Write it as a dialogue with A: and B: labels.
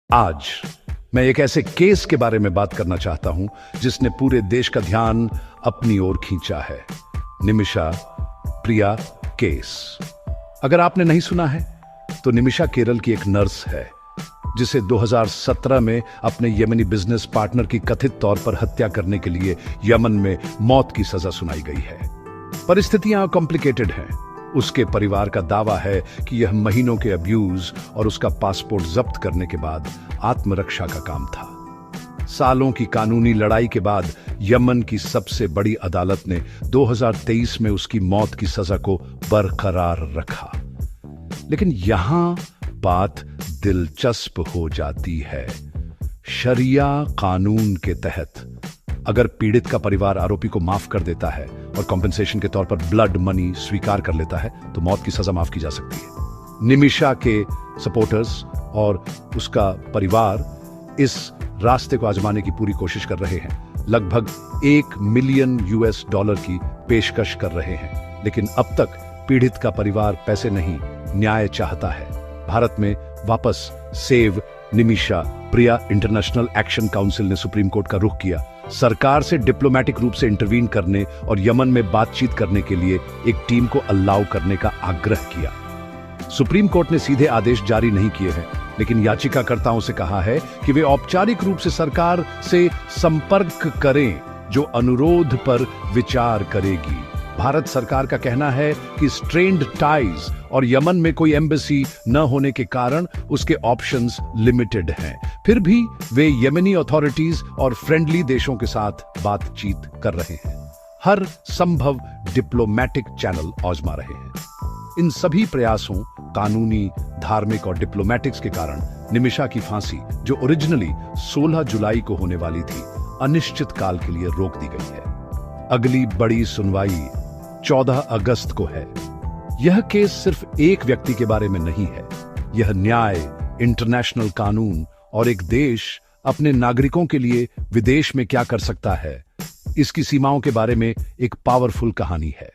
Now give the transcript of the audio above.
A: आज मैं एक ऐसे केस के बारे में बात करना चाहता हूं जिसने पूरे देश का ध्यान अपनी ओर खींचा है। निमिषा प्रिया केस। अगर आपने नहीं सुना है तो निमिषा केरल की एक नर्स है जिसे 2017 में अपने यमनी बिजनेस पार्टनर की कथित तौर पर हत्या करने के लिए यमन में मौत की सजा सुनाई गई है। परिस्थितियां कॉम्प्लिकेटेड हैं। उसके परिवार का दावा है कि यह महीनों के अब्यूज और उसका पासपोर्ट जब्त करने के बाद आत्मरक्षा का काम था। सालों की कानूनी लड़ाई के बाद यमन की सबसे बड़ी अदालत ने 2023 में उसकी मौत की सजा को बरकरार रखा। लेकिन यहां बात दिलचस्प हो जाती है। शरिया कानून के तहत अगर पीड़ित का परिवार आरोपी को माफ कर देता है और कॉम्पेंसेशन के तौर पर ब्लड मनी स्वीकार कर लेता है तो मौत की सजा माफ की जा सकती है। निमिषा के सपोर्टर्स और उसका परिवार इस रास्ते को आजमाने की पूरी कोशिश कर रहे हैं। लगभग $1 मिलियन की पेशकश कर रहे हैं। लेकिन अब तक पीड़ित का परिवार पैसे नहीं, न्याय चाहता है। भारत में वापस सेव निमिषा प्रिया इंटरनेशनल एक्शन काउंसिल ने सुप्रीम कोर्ट का रुख किया। सरकार से डिप्लोमेटिक रूप से इंटरवीन करने और यमन में बातचीत करने के लिए एक टीम को अलाउ करने का आग्रह किया। सुप्रीम कोर्ट ने सीधे आदेश जारी नहीं किए हैं, लेकिन याचिकाकर्ताओं से कहा है कि वे औपचारिक रूप से सरकार से संपर्क करें जो अनुरोध पर विचार करेगी। भारत सरकार का कहना है कि स्ट्रेन्ड टाइज और यमन में कोई एम्बेसी न होने के कारण उसके ऑप्शंस लिमिटेड हैं। फिर भी वे यमनी अथॉरिटीज और फ्रेंडली देशों के साथ बातचीत कर रहे हैं। हर संभव डिप्लोमेटिक चैनल आजमा रहे हैं। इन सभी प्रयासों, कानूनी, धार्मिक और डिप्लोमेटिक्स के कारण निमिषा की फांसी, जो ओरिजिनली 16 जुलाई को होने वाली थी, अनिश्चित काल के लिए रोक दी गई है। अगली बड़ी सुनवाई 14 अगस्त को है। यह केस सिर्फ एक व्यक्ति के बारे में नहीं है। यह न्याय, इंटरनेशनल कानून और एक देश अपने नागरिकों के लिए विदेश में क्या कर सकता है, इसकी सीमाओं के बारे में एक पावरफुल कहानी है।